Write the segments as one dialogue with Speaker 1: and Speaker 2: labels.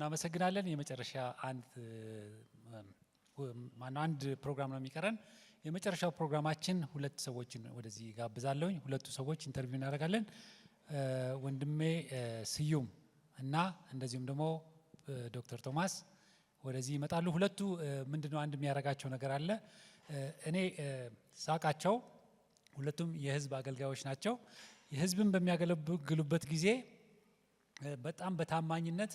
Speaker 1: እናመሰግናለን። የመጨረሻ አንድ ፕሮግራም ነው የሚቀረን። የመጨረሻው ፕሮግራማችን ሁለት ሰዎችን ወደዚህ ጋብዛለሁኝ። ሁለቱ ሰዎች ኢንተርቪው እናደርጋለን። ወንድሜ ስዩም እና እንደዚሁም ደግሞ ዶክተር ቶማስ ወደዚህ ይመጣሉ። ሁለቱ ምንድነው አንድ የሚያረጋቸው ነገር አለ። እኔ ሳቃቸው ሁለቱም የህዝብ አገልጋዮች ናቸው። የህዝብን በሚያገለግሉበት ጊዜ በጣም በታማኝነት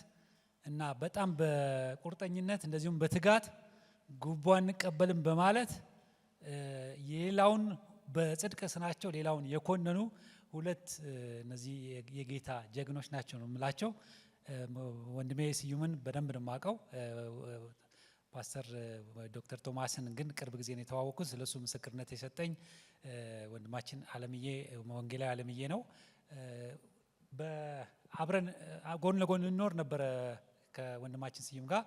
Speaker 1: እና በጣም በቁርጠኝነት እንደዚሁም በትጋት ጉቦ አንቀበልም በማለት የሌላውን በጽድቅ ስናቸው ሌላውን የኮነኑ ሁለት እነዚህ የጌታ ጀግኖች ናቸው ነው የምላቸው። ወንድሜ ስዩምን በደንብ ነው የማውቀው። ፓስተር ዶክተር ቶማስን ግን ቅርብ ጊዜ ነው የተዋወቁት። ስለሱ ምስክርነት የሰጠኝ ወንድማችን አለምዬ ወንጌላዊ አለምዬ ነው። በአብረን ጎን ለጎን እንኖር ነበረ ከወንድማችን ስዩም ጋር።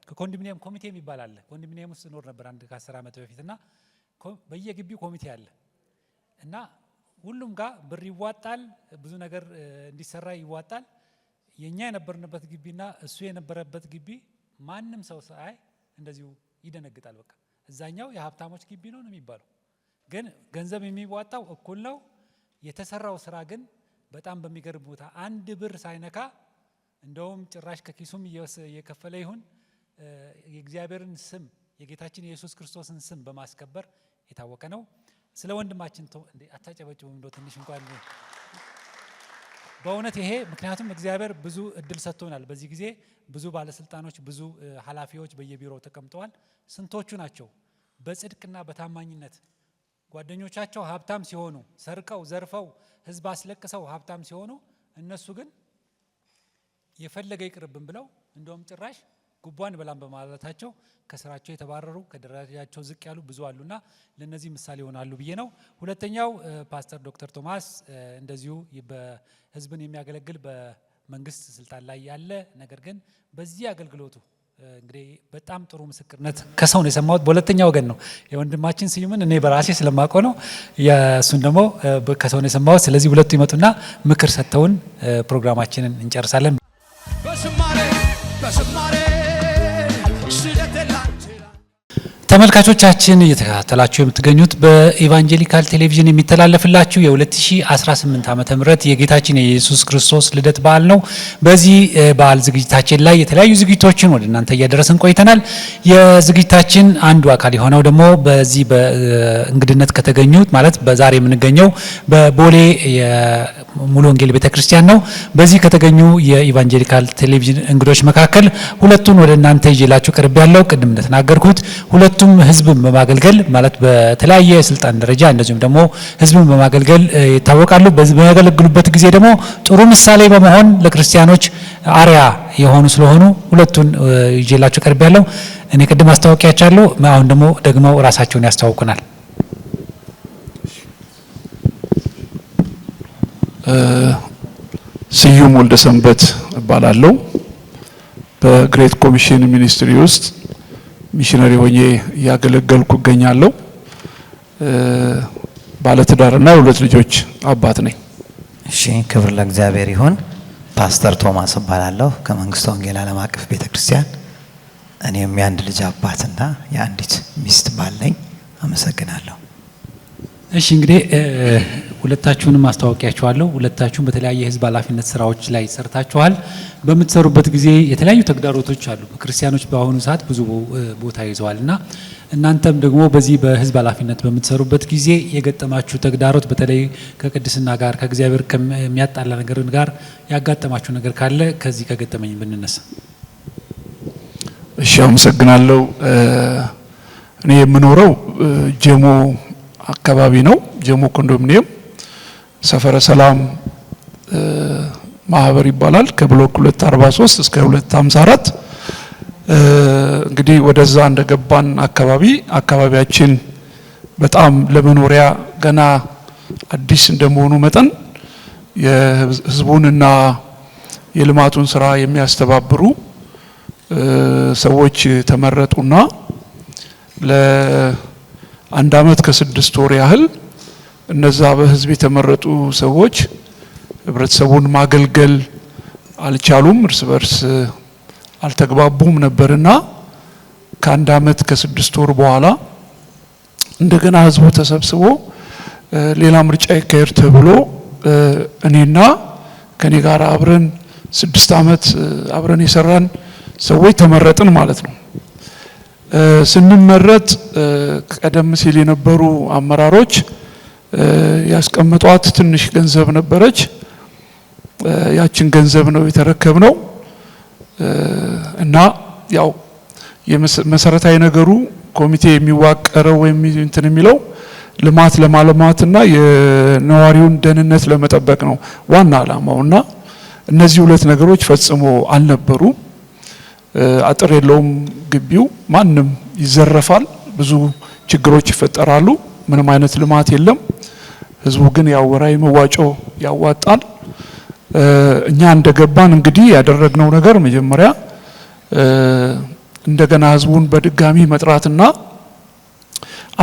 Speaker 1: የኮንዶሚኒየም ኮሚቴ የሚባል አለ። ኮንዶሚኒየም ውስጥ እንኖር ነበር አንድ ከ10 ዓመት በፊትና በየግቢው ኮሚቴ አለ እና ሁሉም ጋር ብር ይዋጣል፣ ብዙ ነገር እንዲሰራ ይዋጣል። የኛ የነበርንበት ግቢና እሱ የነበረበት ግቢ ማንም ሰው ሳይ እንደዚሁ ይደነግጣል። በቃ እዛኛው የሀብታሞች ግቢ ነው የሚባለው፣ ግን ገንዘብ የሚዋጣው እኩል ነው። የተሰራው ስራ ግን በጣም በሚገርም ቦታ አንድ ብር ሳይነካ እንደውም ጭራሽ ከኪሱም እየከፈለ ይሁን የእግዚአብሔርን ስም የጌታችን የኢየሱስ ክርስቶስን ስም በማስከበር የታወቀ ነው። ስለ ወንድማችን አታጨበጭቡም እንደው ትንሽ እንኳን በእውነት ይሄ ምክንያቱም እግዚአብሔር ብዙ እድል ሰጥቶናል። በዚህ ጊዜ ብዙ ባለስልጣኖች ብዙ ኃላፊዎች በየቢሮው ተቀምጠዋል። ስንቶቹ ናቸው በጽድቅና በታማኝነት ጓደኞቻቸው ሀብታም ሲሆኑ ሰርቀው ዘርፈው ህዝብ አስለቅሰው ሀብታም ሲሆኑ እነሱ ግን የፈለገ ይቅርብን ብለው እንደውም ጭራሽ ጉቧን በላም በማለታቸው ከስራቸው የተባረሩ ከደረጃቸው ዝቅ ያሉ ብዙ አሉና ለነዚህ ምሳሌ ይሆናሉ ብዬ ነው። ሁለተኛው ፓስተር ዶክተር ቶማስ እንደዚሁ በህዝብን የሚያገለግል በመንግስት ስልጣን ላይ ያለ ነገር ግን በዚህ አገልግሎቱ እንግዲህ በጣም ጥሩ ምስክርነት ከሰው ነው የሰማሁት። በሁለተኛ ወገን ነው የወንድማችን ስዩምን እኔ በራሴ ስለማውቀው ነው። የእሱን ደግሞ ከሰው ነው የሰማሁት። ስለዚህ ሁለቱ ይመጡና ምክር ሰጥተውን ፕሮግራማችንን እንጨርሳለን። ተመልካቾቻችን እየተከታተላችሁ የምትገኙት በኢቫንጀሊካል ቴሌቪዥን የሚተላለፍላችሁ የ2018 ዓመተ ምህረት የጌታችን የኢየሱስ ክርስቶስ ልደት በዓል ነው። በዚህ በዓል ዝግጅታችን ላይ የተለያዩ ዝግጅቶችን ወደ እናንተ እያደረስን ቆይተናል። የዝግጅታችን አንዱ አካል የሆነው ደግሞ በዚህ በእንግድነት ከተገኙት ማለት በዛሬ የምንገኘው በቦሌ ሙሉ ወንጌል ቤተክርስቲያን ነው። በዚህ ከተገኙ የኢቫንጀሊካል ቴሌቪዥን እንግዶች መካከል ሁለቱን ወደ እናንተ ይዤላችሁ ቀርብ ያለው ቅድም እንደተናገርኩት ሁለቱም ህዝብን በማገልገል ማለት በተለያየ ስልጣን ደረጃ እንደዚሁም ደግሞ ህዝብን በማገልገል ይታወቃሉ። በዚህ በሚያገለግሉበት ጊዜ ደግሞ ጥሩ ምሳሌ በመሆን ለክርስቲያኖች አርያ የሆኑ ስለሆኑ ሁለቱን ይዤላችሁ ቀርብ ያለው እኔ ቅድም አስተዋወቂያቸዋለሁ። አሁን ደግሞ ራሳቸውን ያስተዋውቁናል።
Speaker 2: ስዩም ወልደ ሰንበት እባላለሁ። በግሬት ኮሚሽን ሚኒስትሪ ውስጥ ሚሽነሪ ሆኜ ያገለገልኩ እገኛለሁ። ባለትዳርና የሁለት ልጆች አባት ነኝ።
Speaker 3: እሺ፣ ክብር ለእግዚአብሔር ይሁን። ፓስተር ቶማስ እባላለሁ ከመንግስቱ ወንጌል ዓለም አቀፍ ቤተክርስቲያን። እኔም የአንድ ልጅ አባትና የአንዲት ሚስት ባል ነኝ። አመሰግናለሁ።
Speaker 1: እሺ፣ እንግዲህ ሁለታችሁንም አስተዋውቂያችኋለሁ። ሁለታችሁም በተለያየ ህዝብ ኃላፊነት ስራዎች ላይ ሰርታችኋል። በምትሰሩበት ጊዜ የተለያዩ ተግዳሮቶች አሉ። ክርስቲያኖች በአሁኑ ሰዓት ብዙ ቦታ ይዘዋልና እናንተም ደግሞ በዚህ በህዝብ ኃላፊነት በምትሰሩበት ጊዜ የገጠማችሁ ተግዳሮት በተለይ ከቅድስና ጋር ከእግዚአብሔር ከሚያጣላ ነገር ጋር ያጋጠማችሁ ነገር ካለ ከዚህ ከገጠመኝ ብንነሳ።
Speaker 2: እሺ፣ አመሰግናለሁ። እኔ የምኖረው ጀሞ አካባቢ ነው። ጀሞ ኮንዶሚኒየም ሰፈረ ሰላም ማህበር ይባላል። ከብሎክ 243 እስከ 254 እንግዲህ ወደዛ እንደገባን አካባቢያችን በጣም ለመኖሪያ ገና አዲስ እንደመሆኑ መጠን የህዝቡንና የልማቱን ስራ የሚያስተባብሩ ሰዎች ተመረጡና ለአንድ አመት ከ6 ወር ያህል እነዛ በህዝብ የተመረጡ ሰዎች ህብረተሰቡን ማገልገል አልቻሉም፣ እርስ በርስ አልተግባቡም ነበርና ከአንድ አመት ከ6 ወር በኋላ እንደገና ህዝቡ ተሰብስቦ ሌላ ምርጫ ይካሄድ ተብሎ እኔና ከኔ ጋር አብረን 6 አመት አብረን የሰራን ሰዎች ተመረጥን ማለት ነው። ስንመረጥ ቀደም ሲል የነበሩ አመራሮች ያስቀመጧት ትንሽ ገንዘብ ነበረች። ያችን ገንዘብ ነው የተረከብነው እና ያው የመሰረታዊ ነገሩ ኮሚቴ የሚዋቀረው ወይም እንትን የሚለው ልማት ለማልማትና የነዋሪውን ደህንነት ለመጠበቅ ነው ዋና ዓላማውና እነዚህ ሁለት ነገሮች ፈጽሞ አልነበሩ። አጥር የለውም ግቢው፣ ማንም ይዘረፋል፣ ብዙ ችግሮች ይፈጠራሉ፣ ምንም አይነት ልማት የለም። ህዝቡ ግን ያው ወራዊ መዋጮ ያዋጣል። እኛ እንደገባን እንግዲህ ያደረግነው ነገር መጀመሪያ እንደገና ህዝቡን በድጋሚ መጥራትና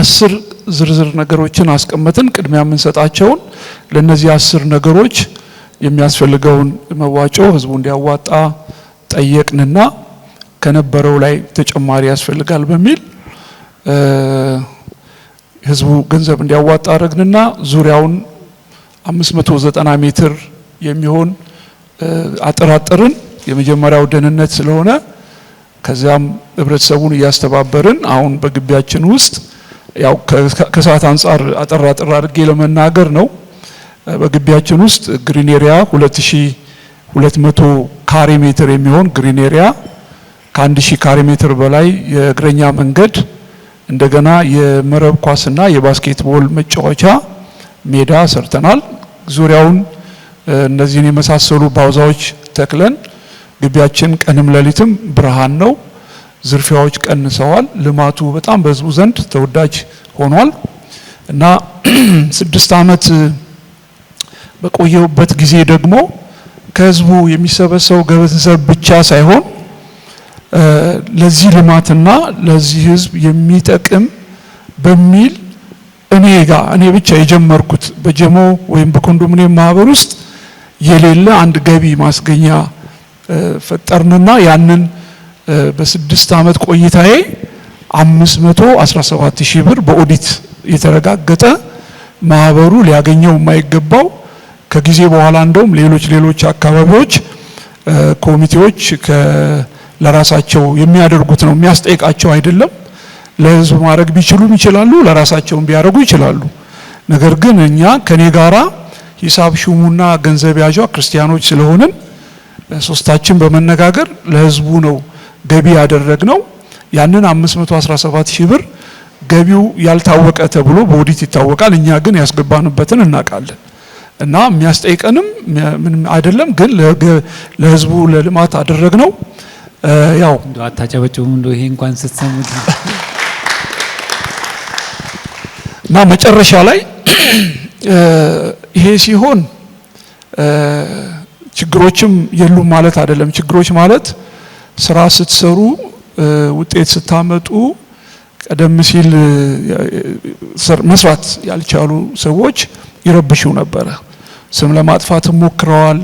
Speaker 2: 10 ዝርዝር ነገሮችን አስቀመጥን። ቅድሚያ የምንሰጣቸውን ለነዚህ 10 ነገሮች የሚያስፈልገውን መዋጮ ህዝቡ እንዲያዋጣ ጠየቅንና ከነበረው ላይ ተጨማሪ ያስፈልጋል በሚል ህዝቡ ገንዘብ እንዲያዋጣ አረግንና ዙሪያውን 590 ሜትር የሚሆን አጥራጥርን። የመጀመሪያው ደህንነት ስለሆነ ከዚያም ህብረተሰቡን እያስተባበርን አሁን በግቢያችን ውስጥ ያው ከሰዓት አንፃር አጠር አድርጌ ለመናገር ነው። በግቢያችን ውስጥ ግሪን ኤሪያ 2200 ካሬ ሜትር የሚሆን ግሪን ኤሪያ፣ ከ1000 ካሬ ሜትር በላይ የእግረኛ መንገድ፣ እንደገና የመረብ ኳስና የባስኬትቦል መጫወቻ ሜዳ ሰርተናል። ዙሪያውን እነዚህን የመሳሰሉ ባውዛዎች ተክለን ግቢያችን ቀንም ሌሊትም ብርሃን ነው። ዝርፊያዎች ቀንሰዋል። ልማቱ በጣም በህዝቡ ዘንድ ተወዳጅ ሆኗል እና 6 አመት በቆየውበት ጊዜ ደግሞ ከህዝቡ የሚሰበሰበው ገንዘብ ብቻ ሳይሆን ለዚህ ልማትና ለዚህ ህዝብ የሚጠቅም በሚል እኔ ብቻ የጀመርኩት በጀሞ ወይም በኮንዶሚኒየም ማህበር ውስጥ የሌለ አንድ ገቢ ማስገኛ ፈጠርንና ያንን በ6 አመት ቆይታዬ 517,000 ብር በኦዲት የተረጋገጠ ማህበሩ ሊያገኘው የማይገባው ከጊዜ በኋላ እንደውም ሌሎች አካባቢዎች ኮሚቴዎች ለራሳቸው የሚያደርጉት ነው፣ የሚያስጠይቃቸው አይደለም። ለህዝብ ማድረግ ቢችሉም ይችላሉ፣ ለራሳቸውም ቢያደርጉ ይችላሉ። ነገር ግን እኛ ከኔ ጋራ ሂሳብ ሹሙና ገንዘብ ያዣ ክርስቲያኖች ስለሆንን ሶስታችን በመነጋገር ለህዝቡ ነው ገቢ ያደረግነው። ያንን 517,000 ብር ገቢው ያልታወቀ ተብሎ በኦዲት ይታወቃል። እኛ ግን ያስገባንበትን እናውቃለን እና የሚያስጠይቀንም ምንም አይደለም። ግን ለህዝቡ ለልማት አደረግነው። ያው
Speaker 1: እንደው አታጨበጭቡም እንደው ይሄ እንኳን ስትሰሙት
Speaker 2: እና መጨረሻ ላይ ይሄ ሲሆን ችግሮችም የሉም ማለት አይደለም። ችግሮች ማለት ስራ ስትሰሩ ውጤት ስታመጡ ቀደም ሲል መስራት ያልቻሉ ሰዎች ይረብሹ ነበረ። ስም ለማጥፋት ሞክረዋል።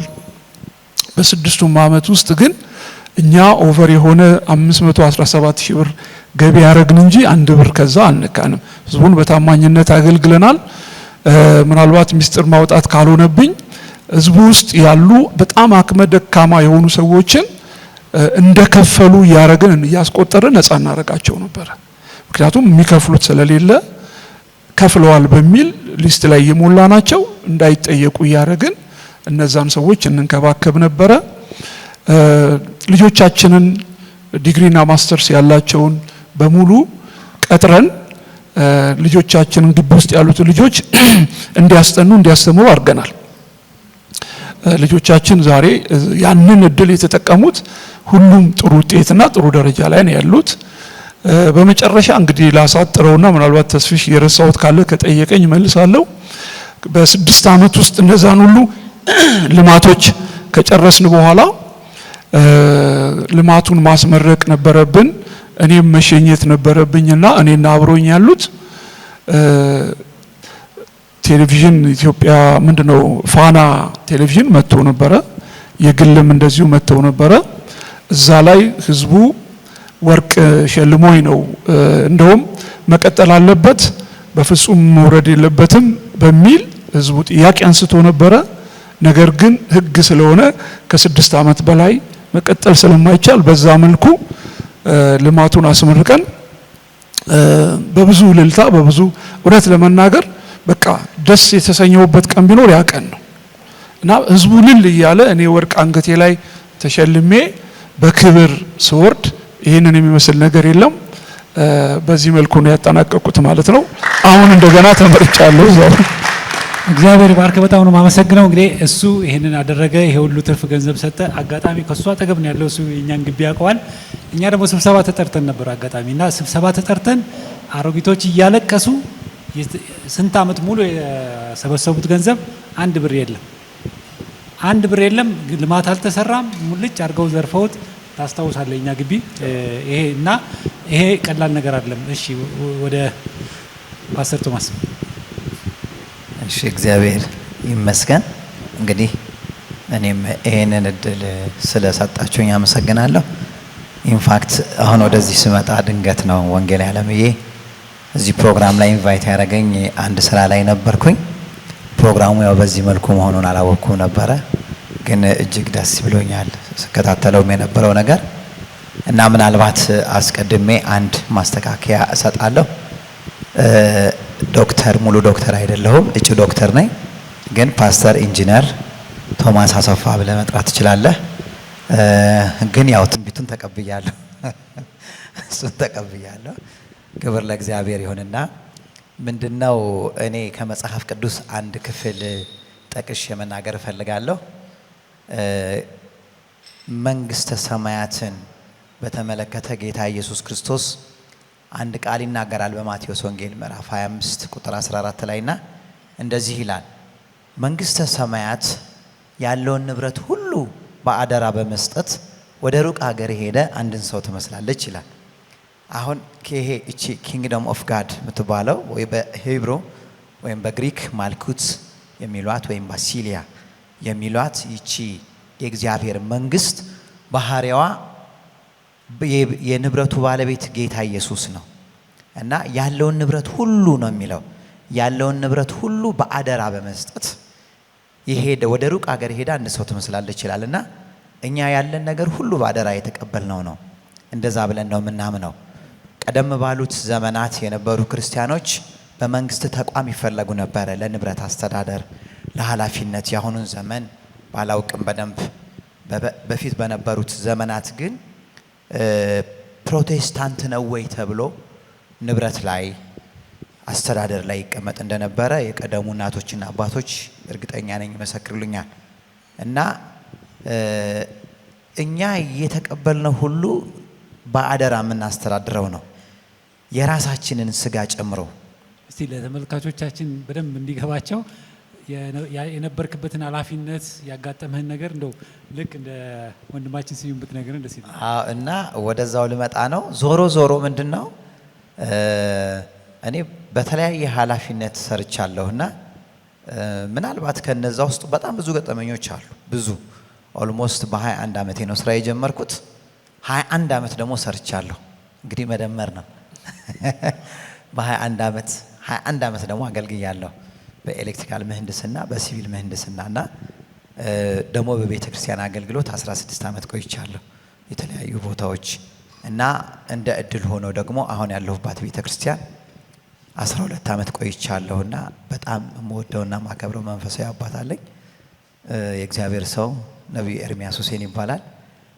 Speaker 2: በ6ቱም አመት ውስጥ ግን እኛ ኦቨር የሆነ 517,000 ብር ገቢ ያረግን እንጂ 1 ብር ከዛ አንካንም። ህዝቡን በታማኝነት አገልግለናል። ምናልባት ሚስጥር ማውጣት ካልሆነብኝ ህዝቡ ውስጥ ያሉ በጣም አቅመ ደካማ የሆኑ ሰዎችን እንደከፈሉ ያረግን እያስቆጠርን ነፃ እናረጋቸው ነበር። ምክንያቱም የሚከፍሉት ስለሌለ ከፍለዋል በሚል ሊስት ላይ የሞላናቸው እንዳይጠየቁ ያረግን እነዛን ሰዎች እንንከባከብ ነበረ። ልጆቻችንን ዲግሪና ማስተርስ ያላቸውን በሙሉ ቀጥረን ልጆቻችንን ግቢ ውስጥ ያሉት ልጆች እንዲያስተምሩ አድርገናል። ልጆቻችን ዛሬ ያንን እድል የተጠቀሙት ሁሉም ጥሩ ውጤትና ጥሩ ደረጃ ላይ ነው ያሉት። በመጨረሻ እንግዲህ ላሳጥረውና ምናልባት ተስፊሽ የረሳሁት ካለ ከጠየቀኝ መልሳለሁ። በ6 አመት ውስጥ እነዛን ሁሉ ልማቶች ከጨረስን በኋላ ልማቱን ማስመረቅ ነበረብን። እኔም መሸኘት ነበረብኝና እኔና አብሮኝ ያሉት ቴሌቪዥን ኢትዮጵያ ምንድነው ፋና ቴሌቪዥን መጥቶ ነበረ። የግልም እንደዚሁ መጥተው ነበረ። እዛ ላይ ህዝቡ ወርቅ ሸልሞኝ ነው እንደውም መቀጠል አለበት በፍጹም መውረድ የለበትም በሚል ህዝቡ ጥያቄ አንስቶ ነበረ። ነገር ግን ህግ ስለሆነ ከ6 ዓመት በላይ መቀጠል ስለማይቻል በዛ መልኩ ልማቱን አስመርቀን በብዙ ልልታ በብዙ እውነት ለመናገር በቃ ደስ የተሰኘውበት ቀን ቢኖር ያ ቀን ነው እና ህዝቡ ልል እያለ እኔ ወርቅ አንገቴ ላይ ተሸልሜ በክብር ስወርድ ይሄንን የሚመስል ነገር የለም። በዚህ መልኩ ነው ያጠናቀቁት ማለት ነው። አሁን እንደገና ተመርጫለሁ።
Speaker 1: እግዚአብሔር ባርክ። በጣም ነው ማመሰግነው። እንግዲህ እሱ ይሄንን አደረገ፣ ይሄ ሁሉ ትርፍ ገንዘብ ሰጠ። አጋጣሚ ከሱ አጠገብ ነው ያለው፣ እሱ የኛን ግቢ ያውቀዋል። እኛ ደግሞ ስብሰባ ተጠርተን ነበር አጋጣሚ እና ስብሰባ ተጠርተን አሮጊቶች እያለቀሱ ስንት ዓመት ሙሉ የሰበሰቡት ገንዘብ 1 ብር የለም፣ 1 ብር የለም። ልማት አልተሰራም። ሙልጭ አድርገው ዘርፈውት ታስታውሳለህ እኛ ግቢ ይሄ እና ይሄ ቀላል ነገር አይደለም። እሺ ወደ ፓስተር ቶማስ።
Speaker 3: እሺ እግዚአብሔር ይመስገን። እንግዲህ እኔም ይሄንን እድል ስለሰጣችሁኝ አመሰግናለሁ። ኢንፋክት አሁን ወደዚህ ስመጣ ድንገት ነው ወንጌል ያለምዬ እዚህ ፕሮግራም ላይ ኢንቫይት ያደረገኝ። አንድ ስራ ላይ ነበርኩኝ። ፕሮግራሙ ያው በዚህ መልኩ መሆኑን አላወቅኩም ነበረ፣ ግን እጅግ ደስ ብሎኛል ስከታተለውም የነበረው ነገር እና ምናልባት አስቀድሜ አንድ ማስተካከያ እሰጣለሁ። ዶክተር ሙሉ ዶክተር አይደለሁም፣ እጩ ዶክተር ነኝ። ግን ፓስተር ኢንጂነር ቶማስ አሰፋ ብለህ መጥራት ትችላለህ። ግን ያው ትንቢቱን ተቀብያለሁ፣ እሱን ተቀብያለሁ። ክብር ለእግዚአብሔር ይሁንና ምንድነው እኔ ከመጽሐፍ ቅዱስ አንድ ክፍል ጠቅሼ መናገር እፈልጋለሁ። መንግስተ ሰማያትን በተመለከተ ጌታ ኢየሱስ ክርስቶስ አንድ ቃል ይናገራል በማቴዎስ ወንጌል ምዕራፍ 25 ቁጥር 14 ላይና እንደዚህ ይላል፣ መንግስተ ሰማያት ያለውን ንብረት ሁሉ በአደራ በመስጠት ወደ ሩቅ ሀገር ሄደ አንድን ሰው ትመስላለች ይላል። አሁን ይሄ እቺ ኪንግደም ኦፍ ጋድ የምትባለው ወይ በሂብሩ ወይም በግሪክ ማልኩት የሚሏት ወይም ባሲሊያ የሚሏት ይቺ የእግዚአብሔር መንግስት ባህሪዋ የንብረቱ ባለቤት ጌታ ኢየሱስ ነው እና ያለውን ንብረት ሁሉ ነው የሚለው ያለውን ንብረት ሁሉ በአደራ በመስጠት ይሄደ ወደ ሩቅ ሀገር ሄዳ አንድ ሰው ትመስላለች ይላልና እኛ ያለን ነገር ሁሉ በአደራ የተቀበልነው ነው። እንደዛ ብለን ነው የምናምነው። ቀደም ባሉት ዘመናት የነበሩ ክርስቲያኖች በመንግስት ተቋም ይፈለጉ ነበረ ለንብረት አስተዳደር፣ ለኃላፊነት። ያሁኑን ዘመን ባላውቅም በደንብ በፊት በነበሩት ዘመናት ግን ፕሮቴስታንት ነው ወይ ተብሎ ንብረት ላይ አስተዳደር ላይ ይቀመጥ እንደነበረ የቀደሙ እናቶችና አባቶች እርግጠኛ ነኝ ይመሰክሩልኛል። እና እኛ የተቀበልነው ሁሉ በአደራ የምናስተዳድረው ነው የራሳችንን ስጋ ጨምሮ።
Speaker 1: እስቲ ለተመልካቾቻችን በደንብ እንዲገባቸው የነበርክበትን ኃላፊነት ያጋጠመህን ነገር እንደው ልክ እንደ ወንድማችን ስዩም ብትነግረን ደስ ይላል።
Speaker 3: እና ወደዛው ልመጣ ነው። ዞሮ ዞሮ ምንድነው እኔ በተለያየ ኃላፊነት ሰርቻለሁና ምናልባት ከነዛ ውስጥ በጣም ብዙ ገጠመኞች አሉ። ብዙ ኦልሞስት በ21 ዓመቴ ነው ስራ የጀመርኩት። 21 ዓመት ደግሞ ሰርቻለሁ። እንግዲህ መደመር ነው። በ21 ዓመት 21 ዓመት ደግሞ አገልግያለሁ በኤሌክትሪካል ምህንድስና፣ በሲቪል ምህንድስናና ደግሞ በቤተ ክርስቲያን አገልግሎት 16 ዓመት ቆይቻለሁ የተለያዩ ቦታዎች እና እንደ እድል ሆኖ ደግሞ አሁን ያለሁባት ቤተ ክርስቲያን 12 ዓመት ቆይቻለሁና በጣም የምወደውና ማከብረው መንፈሳዊ አባት አለኝ። የእግዚአብሔር ሰው ነብይ ኤርሚያስ ሁሴን ይባላል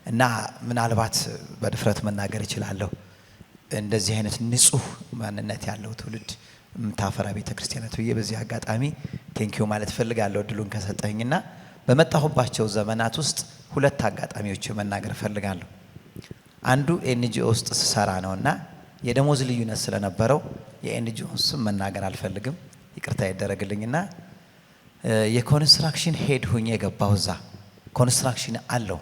Speaker 3: እና ምናልባት በድፍረት መናገር እችላለሁ እንደዚህ አይነት ንጹህ ማንነት ያለው ትውልድ የምታፈራ ቤተ ክርስቲያናት ብዬ በዚህ አጋጣሚ ቴንኪዩ ማለት ፈልጋለሁ እድሉን ከሰጠኝና በመጣሁባቸው ዘመናት ውስጥ ሁለት አጋጣሚዎች መናገር ፈልጋለሁ። አንዱ ኤንጂኦ ውስጥ ስሰራ ነውና የደሞዝ ልዩነት ስለነበረው የኤንጂኦን ስም መናገር አልፈልግም፣ ይቅርታ ይደረግልኝና የኮንስትራክሽን ሄድ ሆኜ የገባሁ እዛ ኮንስትራክሽን አለው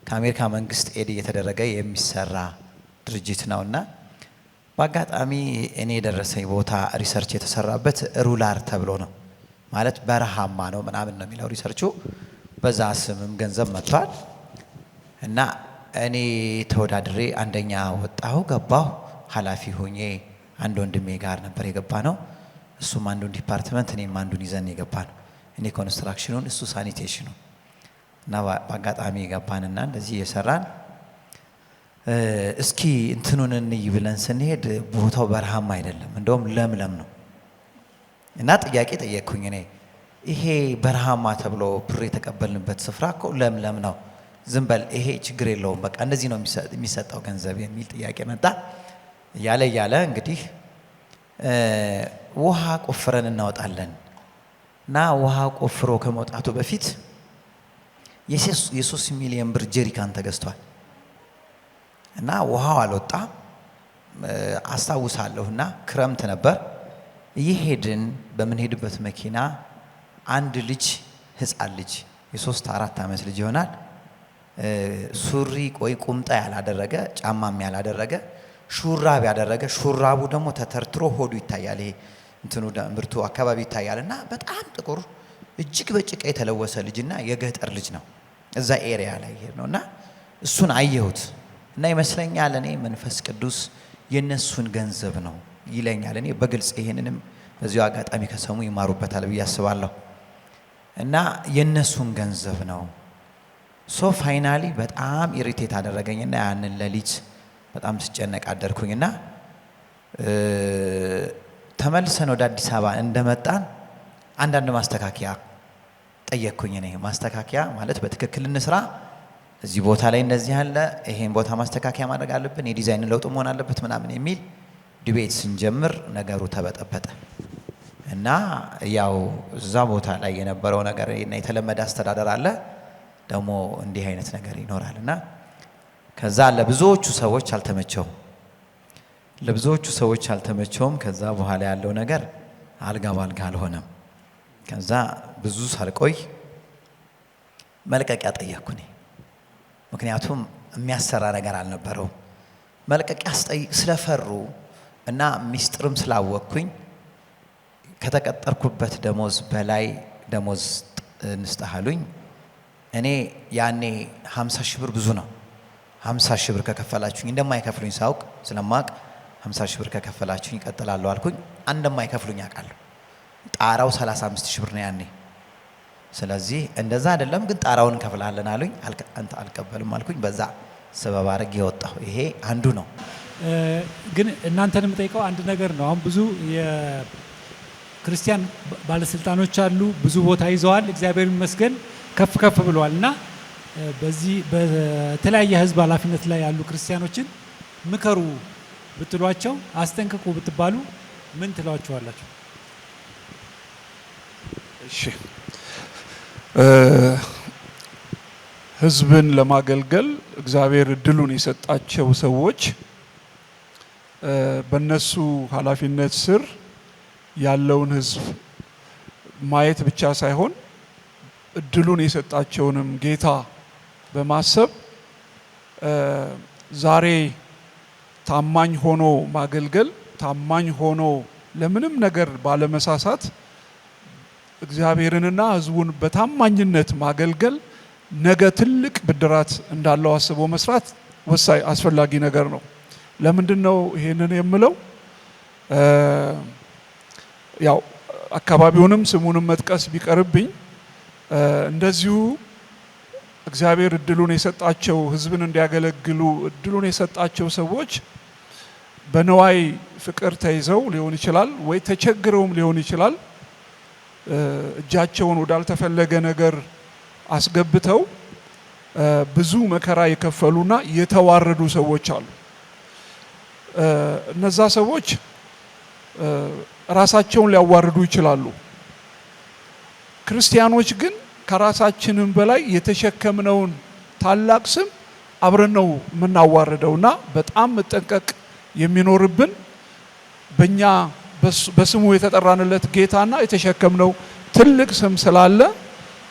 Speaker 3: ከአሜሪካ መንግስት ኤድ እየተደረገ የሚሰራ ድርጅት ነውና በአጋጣሚ እኔ የደረሰኝ ቦታ ሪሰርች የተሰራበት ሩላር ተብሎ ነው ማለት በረሃማ ነው ምናምን ነው የሚለው ሪሰርቹ። በዛ ስምም ገንዘብ መጥቷል እና እኔ ተወዳድሬ አንደኛ ወጣሁ ገባሁ ኃላፊ ሆኜ አንድ ወንድሜ ጋር ነበር የገባ ነው እሱም አንዱን ዲፓርትመንት እኔም አንዱን ይዘን የገባ ነው እኔ ኮንስትራክሽኑን እሱ ሳኒቴሽኑ እና በአጋጣሚ የገባንና እንደዚህ እየሰራን እስኪ እንትኑን እንይ ብለን ስንሄድ ቦታው በረሃም አይደለም እንደውም ለምለም ነው እና ጥያቄ ጠየቅኩኝ እኔ ይሄ በረሃማ ተብሎ ብር የተቀበልንበት ስፍራ እኮ ለምለም ነው ዝም በል ይሄ ችግር የለውም በቃ እንደዚህ ነው የሚሰጠው ገንዘብ የሚል ጥያቄ መጣ ያለ እንግዲህ ውሃ ቆፍረን እናወጣለን እና ውሃ ቆፍሮ ከመውጣቱ በፊት የ3 ሚሊዮን ብር ጀሪካን ተገዝቷል እና ውሃው አልወጣም አስታውሳለሁና ክረምት ነበር እየሄድን በምንሄድበት መኪና አንድ ልጅ ህፃን ልጅ የ3-4 ዓመት ልጅ ይሆናል ሱሪ ቆይ ቁምጣ ያላደረገ ጫማም ያላደረገ ሹራብ ያደረገ ሹራቡ ደግሞ ተተርትሮ ሆዱ ይታያል ይሄ እንትኑ ምርቱ አካባቢ ይታያልና በጣም ጥቁር እጅግ በጭቃ የተለወሰ ልጅና የገጠር ልጅ ነው እዛ ኤሪያ ላይ ይሄድ ነውና እሱን አየሁት እና ይመስለኛል እኔ መንፈስ ቅዱስ የነሱን ገንዘብ ነው ይለኛል እኔ በግልጽ ይሄንንም በዚሁ አጋጣሚ ከሰሙ ይማሩበታል ብዬ አስባለሁ እና የነሱን ገንዘብ ነው ሶ ፋይናሊ በጣም ኢሪቴት አደረገኝና ያንን ለሊት በጣም ስጨነቅ አደርኩኝና ተመልሰን ወደ አዲስ አበባ እንደመጣን አንዳንድ ማስተካከያ ጠየቅኩኝ እኔ ማስተካከያ ማለት በትክክል እንስራ እዚህ ቦታ ላይ እንደዚህ ያለ ይሄን ቦታ ማስተካከያ ማድረግ አለብን የዲዛይን ለውጥ መሆን አለበት ምናምን የሚል ዲቤት ስንጀምር ነገሩ ተበጠበጠ እና ያው እዛ ቦታ ላይ የነበረው ነገር እና የተለመደ አስተዳደር አለ ደግሞ እንዲህ አይነት ነገር ይኖራልና ከዛ ለብዙዎቹ ሰዎች አልተመቸውም ከዛ በኋላ ያለው ነገር አልጋ ባልጋ አልሆነም ከዛ ብዙ ሳልቆይ መልቀቂያ ጠየቅኩኝ ምክንያቱም የሚያሰራ ነገር አልነበረው መልቀቂያ ስለፈሩ እና ሚስጥርም ስላወቅኩኝ ከተቀጠርኩበት ደሞዝ በላይ ደሞዝ እንስጣሉኝ እኔ ያኔ 50 ሺህ ብር ብዙ ነው 50 ሺህ ብር ከከፈላችሁኝ እንደማይከፍሉኝ ሳውቅ ስለማቅ 50 ሺህ ብር ከከፈላችሁኝ ይቀጥላሉ አልኩኝ እንደማይከፍሉኝ አውቃለሁ ጣራው 35 ሺህ ብር ነው ያኔ ስለዚህ እንደዛ አይደለም ግን ጣራውን እንከፍላለን አሉኝ አንተ አልቀበልም አልኩኝ በዛ ሰበብ አድርጌ ወጣሁ ይሄ አንዱ ነው
Speaker 1: ግን እናንተንም ጠይቀው አንድ ነገር ነው አሁን ብዙ የክርስቲያን ባለስልጣኖች አሉ ብዙ ቦታ ይዘዋል እግዚአብሔር ይመስገን ከፍ ብለዋልና በዚህ በተለያየ ህዝብ ኃላፊነት ላይ ያሉ ክርስቲያኖችን ምከሩ ብትሏቸው አስጠንቅቁ ብትባሉ ምን ትሏቸዋላችሁ
Speaker 2: እሺ ህዝብን ለማገልገል እግዚአብሔር እድሉን የሰጣቸው ሰዎች በነሱ ኃላፊነት ስር ያለውን ህዝብ ማየት ብቻ ሳይሆን እድሉን የሰጣቸውንም ጌታ በማሰብ ዛሬ ታማኝ ሆኖ ማገልገል ታማኝ ሆኖ ለምንም ነገር ባለመሳሳት እግዚአብሔርንና ህዝቡን በታማኝነት ማገልገል ነገ ትልቅ ብድራት እንዳለው አስቦ መስራት ወሳኝ አስፈላጊ ነገር ነው ለምንድነው ይሄንን የምለው ያው አካባቢውንም ስሙንም መጥቀስ ቢቀርብኝ እንደዚሁ እግዚአብሔር እድሉን የሰጣቸው ህዝብን እንዲያገለግሉ እድሉን የሰጣቸው ሰዎች በነዋይ ፍቅር ተይዘው ሊሆን ይችላል ወይ ተቸግረውም ሊሆን ይችላል እጃቸውን ወዳልተፈለገ ነገር አስገብተው ብዙ መከራ የከፈሉና የተዋረዱ ሰዎች አሉ እነዛ ሰዎች ራሳቸውን ሊያዋርዱ ይችላሉ ክርስቲያኖች ግን ከራሳችንም በላይ የተሸከምነውን ታላቅ ስም አብረን ነው የምናዋርደውና በጣም መጠንቀቅ የሚኖርብን በእኛ በስሙ የተጠራንለት ጌታና የተሸከምነው ትልቅ ስም ስላለ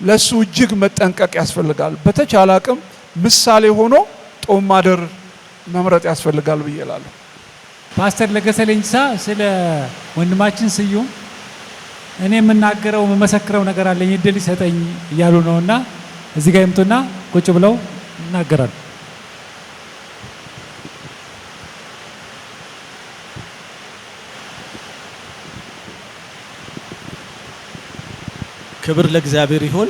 Speaker 2: ለሱ እጅግ መጠንቀቅ ያስፈልጋል በተቻለ አቅም ምሳሌ ሆኖ ጦም ማደር መምረጥ ያስፈልጋል ብዬ እላለሁ
Speaker 1: ፓስተር ለገሰ ሌንሳ ስለ ወንድማችን ስዩም እኔ የምናገረው መመሰክረው ነገር አለኝ እድል ይሰጠኝ እያሉ ነውና እዚህ ጋር ይምጡና ቁጭ ብለው ይናገራሉ።
Speaker 4: ክብር ለእግዚአብሔር ይሁን።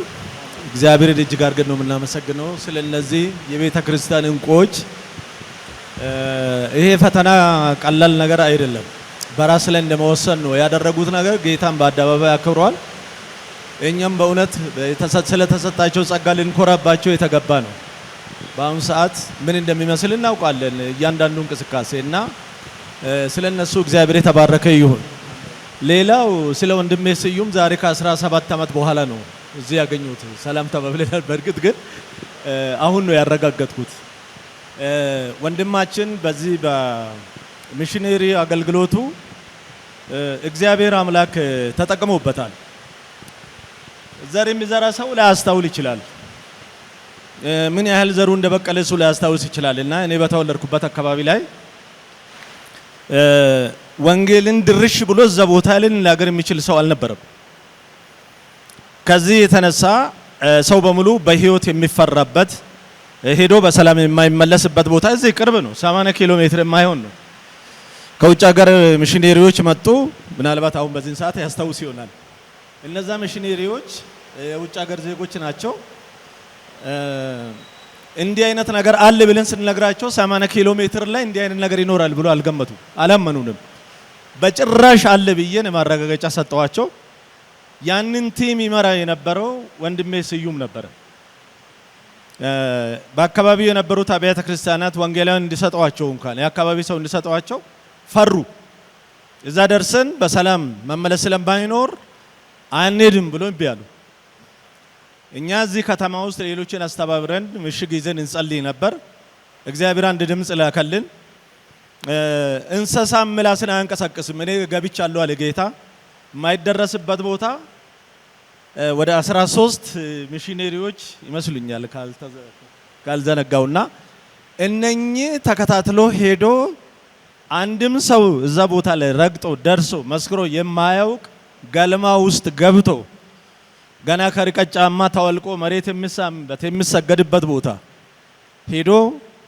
Speaker 4: እግዚአብሔርን እጅግ አድርገን ነው የምናመሰግነው ስለ እነዚህ የቤተ ክርስቲያን እንቁዎች። ይሄ ፈተና ቀላል ነገር አይደለም። በራስ ላይ እንደመወሰን ነው ያደረጉት ነገር። ጌታን በአደባባይ አክብረዋል። እኛም በእውነት ስለተሰጣቸው ጸጋ ልንኮራባቸው የተገባ ነው። በአሁኑ ሰዓት ምን እንደሚመስል እናውቃለን እያንዳንዱ እንቅስቃሴ እና ስለ እነሱ እግዚአብሔር የተባረከ ይሁን። ሌላው ስለ ወንድሜ ስዩም ዛሬ ከ17 ዓመት በኋላ ነው እዚህ ያገኙት። ሰላም ተባብለናል። በእርግጥ ግን አሁን ነው ያረጋገጥኩት። ወንድማችን በዚህ በሚሽነሪ አገልግሎቱ እግዚአብሔር አምላክ ተጠቅሞበታል። ዘር የሚዘራ ሰው ላያስታውል ይችላል። ምን ያህል ዘሩ እንደበቀለ እሱ ላያስታውስ ይችላል። እና እኔ በተወለድኩበት አካባቢ ላይ ወንጌልን ድርሽ ብሎ እዛ ቦታ ላይ ሊናገር የሚችል ሰው አልነበረም። ከዚህ የተነሳ ሰው በሙሉ በህይወት የሚፈራበት ሄዶ በሰላም የማይመለስበት ቦታ እዚህ ቅርብ ነው። 80 ኪሎ ሜትር የማይሆን ነው። ከውጭ ሀገር ሚሽነሪዎች መጡ። ምናልባት አሁን በዚህ ሰዓት ያስታውስ ይሆናል። እነዛ ሚሽነሪዎች የውጭ ሀገር ዜጎች ናቸው። እንዲህ አይነት ነገር አለ ብለን ስንነግራቸው 80 ኪሎ ሜትር ላይ እንዲህ አይነት ነገር ይኖራል ብሎ አልገመቱ፣ አላመኑንም። በጭራሽ አለ ብዬን ማረጋገጫ ሰጠዋቸው። ያንን ቲም ይመራ የነበረው ወንድሜ ስዩም ነበር። በአካባቢው የነበሩት አብያተ ክርስቲያናት ወንጌላውያን እንዲሰጧቸው እንኳን የአካባቢ ሰው እንዲሰጧቸው ፈሩ። እዛ ደርሰን በሰላም መመለስ ስለማይኖር አንሄድም ብሎ እምቢ አሉ። እኛ እዚህ ከተማ ውስጥ ሌሎችን አስተባብረን ምሽግ ይዘን እንጸልይ ነበር። እግዚአብሔር አንድ ድምጽ ላከልን። እንስሳ ምላስን አያንቀሳቅስም። እኔ ገብቻለሁ አለ ጌታ። የማይደረስበት ቦታ ወደ 13 ሚሽነሪዎች ይመስሉኛል ካልዘነጋውና እነኚህ ተከታትሎ ሄዶ አንድም ሰው እዛ ቦታ ላይ ረግጦ ደርሶ መስክሮ የማያውቅ ገልማ ውስጥ ገብቶ ገና ከርቀት ጫማ ተወልቆ መሬት የሚሳምበት የሚሰገድበት ቦታ ሄዶ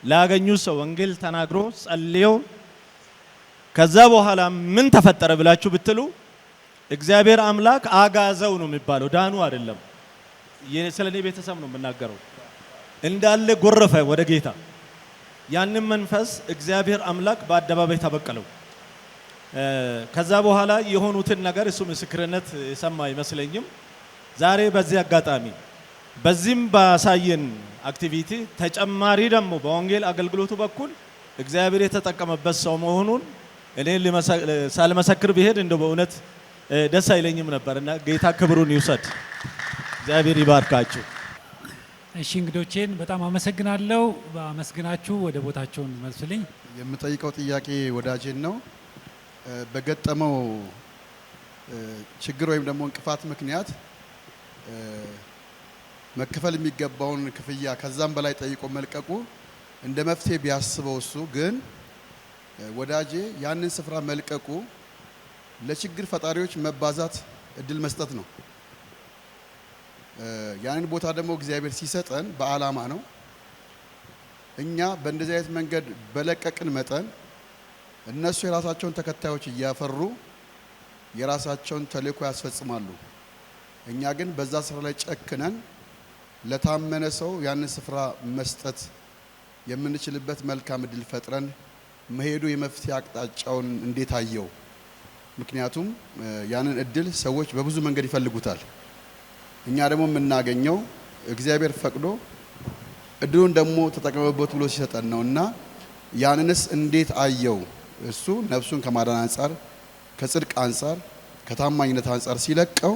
Speaker 4: ላገኙ ሰው ወንጌል ተናግሮ ጸልዮ ከዛ በኋላ ምን ተፈጠረ ብላችሁ ብትሉ እግዚአብሔር አምላክ አጋዘው ነው የሚባለው፣ ዳኑ አይደለም። ስለኔ ቤተሰብ ነው የምናገረው። እንዳለ ጎረፈ ወደ ጌታ። ያንን መንፈስ እግዚአብሔር አምላክ በአደባባይ ተበቀለው። ከዛ በኋላ የሆኑትን ነገር እሱ ምስክርነት የሰማ አይመስለኝም። ዛሬ በዚህ አጋጣሚ በዚህም ባሳየን አክቲቪቲ ተጨማሪ ደግሞ በወንጌል አገልግሎቱ በኩል እግዚአብሔር የተጠቀመበት ሰው መሆኑን እኔ ሳልመሰክር ብሄድ እንደው በእውነት ደስ አይለኝም ነበርና ጌታ ክብሩን ይውሰድ። እግዚአብሔር ይባርካችሁ።
Speaker 1: እሺ እንግዶቼን በጣም አመሰግናለሁ። በአመስግናችሁ ወደ ቦታቸውን መልሱልኝ።
Speaker 5: የምጠይቀው ጥያቄ ወዳጄን ነው። በገጠመው ችግር ወይም ደግሞ እንቅፋት ምክንያት መከፈል የሚገባውን ክፍያ ከዛም በላይ ጠይቆ መልቀቁ እንደ መፍትሄ ቢያስበው እሱ ግን ወዳጄ ያንን ስፍራ መልቀቁ ለችግር ፈጣሪዎች መባዛት እድል መስጠት ነው። ያንን ቦታ ደግሞ እግዚአብሔር ሲሰጠን በዓላማ ነው። እኛ በእንደዚህ አይነት መንገድ በለቀቅን መጠን እነሱ የራሳቸውን ተከታዮች እያፈሩ የራሳቸውን ተልእኮ ያስፈጽማሉ። እኛ ግን በዛ ስፍራ ላይ ጨክነን ለታመነ ሰው ያንን ስፍራ መስጠት የምንችልበት መልካም እድል ፈጥረን መሄዱ የመፍትሄ አቅጣጫውን እንዴት አየው? ምክንያቱም ያንን እድል ሰዎች በብዙ መንገድ ይፈልጉታል። እኛ ደግሞ የምናገኘው እግዚአብሔር ፈቅዶ እድሉን ደግሞ ተጠቅመበት ብሎ ሲሰጠን ነውና ያንንስ እንዴት አየው? እሱ ነፍሱን ከማዳን አንጻር፣ ከጽድቅ አንጻር፣ ከታማኝነት አንጻር ሲለቀው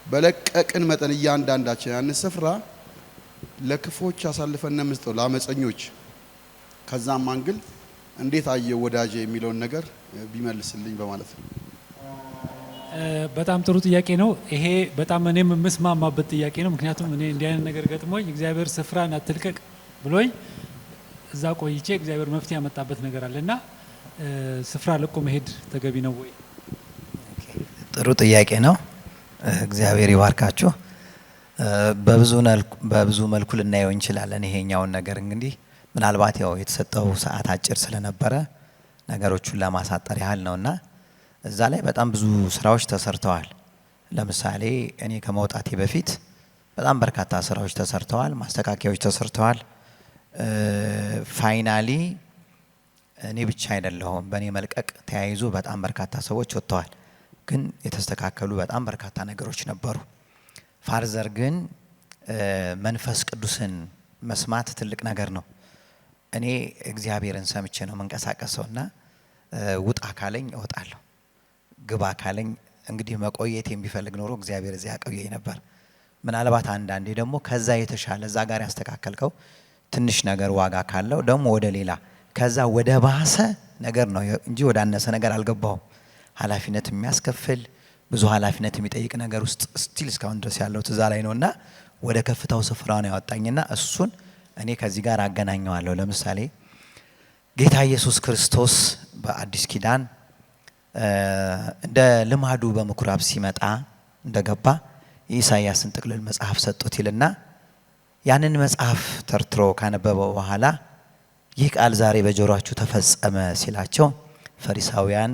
Speaker 5: በለቀቅን መጠን እያንዳንዳችን ያን ስፍራ ለክፎች አሳልፈን መስጠው ለአመፀኞች ከዛም አንግል እንዴት አየው ወዳጄ የሚለውን ነገር ቢመልስልኝ በማለት ነው።
Speaker 1: በጣም ጥሩ ጥያቄ ነው። ይሄ በጣም እኔም የምስማማበት ጥያቄ ነው። ምክንያቱም እኔ እንዲህ አይነት ነገር ገጥሞኝ እግዚአብሔር ስፍራን አትልቀቅ ብሎኝ እዛ ቆይቼ እግዚአብሔር መፍትሄ ያመጣበት ነገር አለና ስፍራ ለቆ መሄድ ተገቢ ነው ወይ?
Speaker 3: ጥሩ ጥያቄ ነው። እግዚአብሔር ይባርካችሁ። በብዙ መልኩ ልናየው እንችላለን። ይሄኛውን ነገር እንግዲህ ምናልባት ያው የተሰጠው ሰዓት አጭር ስለነበረ ነገሮቹን ለማሳጠር ያህል ነውና እዛ ላይ በጣም ብዙ ስራዎች ተሰርተዋል። ለምሳሌ እኔ ከመውጣቴ በፊት በጣም በርካታ ስራዎች ተሰርተዋል፣ ማስተካከያዎች ተሰርተዋል። ፋይናሊ እኔ ብቻ አይደለሁም በእኔ መልቀቅ ተያይዞ በጣም በርካታ ሰዎች ወጥተዋል። ግን የተስተካከሉ በጣም በርካታ ነገሮች ነበሩ። ፋርዘር ግን መንፈስ ቅዱስን መስማት ትልቅ ነገር ነው። እኔ እግዚአብሔርን ሰምቼ ነው መንቀሳቀሰውና ውጣ ካለኝ እወጣለሁ፣ ግባ ካለኝ እንግዲህ መቆየት የሚፈልግ ኖሮ እግዚአብሔር እዚያ ያቆየኝ ነበር። ምናልባት አንዳንዴ ደግሞ ከዛ የተሻለ እዛ ጋር ያስተካከልከው ትንሽ ነገር ዋጋ ካለው ደግሞ ወደ ሌላ ከዛ ወደ ባሰ ነገር ነው እንጂ ወደ አነሰ ነገር አልገባሁም። ኃላፊነት የሚያስከፍል ብዙ ኃላፊነት የሚጠይቅ ነገር ውስጥ ስቲል እስካሁን ድረስ ያለው ትዛ ላይ ነውና ወደ ከፍታው ስፍራ ነው ያወጣኝና እሱን እኔ ከዚህ ጋር አገናኘዋለሁ። ለምሳሌ ጌታ ኢየሱስ ክርስቶስ በአዲስ ኪዳን እንደ ልማዱ በምኩራብ ሲመጣ እንደገባ የኢሳይያስን ጥቅልል መጽሐፍ ሰጡት ይልና ያንን መጽሐፍ ተርትሮ ካነበበው በኋላ ይህ ቃል ዛሬ በጆሮአችሁ ተፈጸመ ሲላቸው ፈሪሳውያን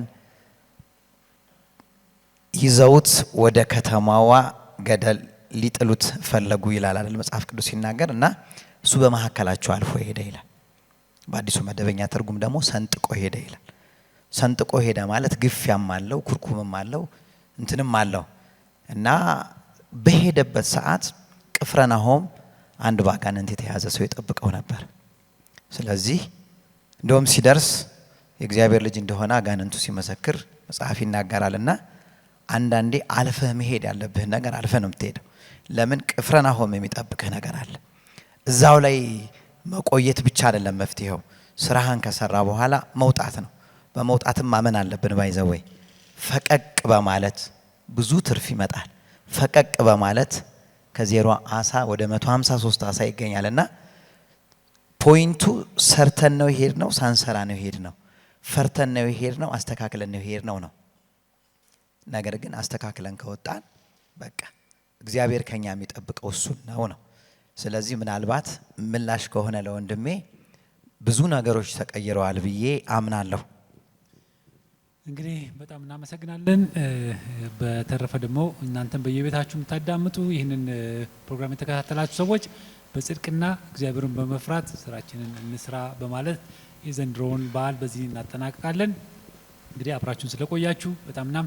Speaker 3: ይዘውት ወደ ከተማዋ ገደል ሊጥሉት ፈለጉ ይላል አይደል መጽሐፍ ቅዱስ ሲናገር። እና እሱ በመሐከላቸው አልፎ ሄደ ይላል። በአዲሱ መደበኛ ትርጉም ደግሞ ሰንጥቆ ሄደ ይላል። ሰንጥቆ ሄደ ማለት ግፊያም አለው ኩርኩምም አለው እንትንም አለው። እና በሄደበት ሰዓት ቅፍርናሆም አንድ ባጋንንት የተያዘ ሰው ይጠብቀው ነበር። ስለዚህ እንደውም ሲደርስ የእግዚአብሔር ልጅ እንደሆነ አጋንንቱ ሲመሰክር መጽሐፍ ይናገራልና አንዳንዴ አልፈህ መሄድ ያለብህ ነገር አልፈህ ነው የምትሄደው። ለምን ቅፍርናሆም የሚጠብቅህ ነገር አለ። እዛው ላይ መቆየት ብቻ አይደለም መፍትሄው፣ ስራህን ከሰራ በኋላ መውጣት ነው። በመውጣትም ማመን አለብን። ባይዘወይ ፈቀቅ በማለት ብዙ ትርፍ ይመጣል። ፈቀቅ በማለት ከዜሮ አሳ ወደ 153 አሳ ይገኛልና ፖይንቱ ሰርተን ነው ይሄድ ነው፣ ሳንሰራ ነው ይሄድ ነው፣ ፈርተን ነው ይሄድ ነው፣ አስተካክለን ነው ይሄድ ነው። ነገር ግን አስተካክለን ከወጣን በቃ እግዚአብሔር ከኛ የሚጠብቀው እሱን ነው። ስለዚህ ምናልባት ምላሽ ከሆነ ለወንድሜ ብዙ ነገሮች ተቀይረዋል ብዬ አምናለሁ።
Speaker 1: እንግዲህ በጣም እናመሰግናለን። በተረፈ ደግሞ እናንተም በየቤታችሁ የምታዳምጡ ይህንን ፕሮግራም የተከታተላችሁ ሰዎች በጽድቅና እግዚአብሔርን በመፍራት ስራችንን እንስራ በማለት የዘንድሮውን በዓል በዚህ እናጠናቅቃለን። እንግዲህ አብራችሁን ስለቆያችሁ በጣም እናመሰግናለን።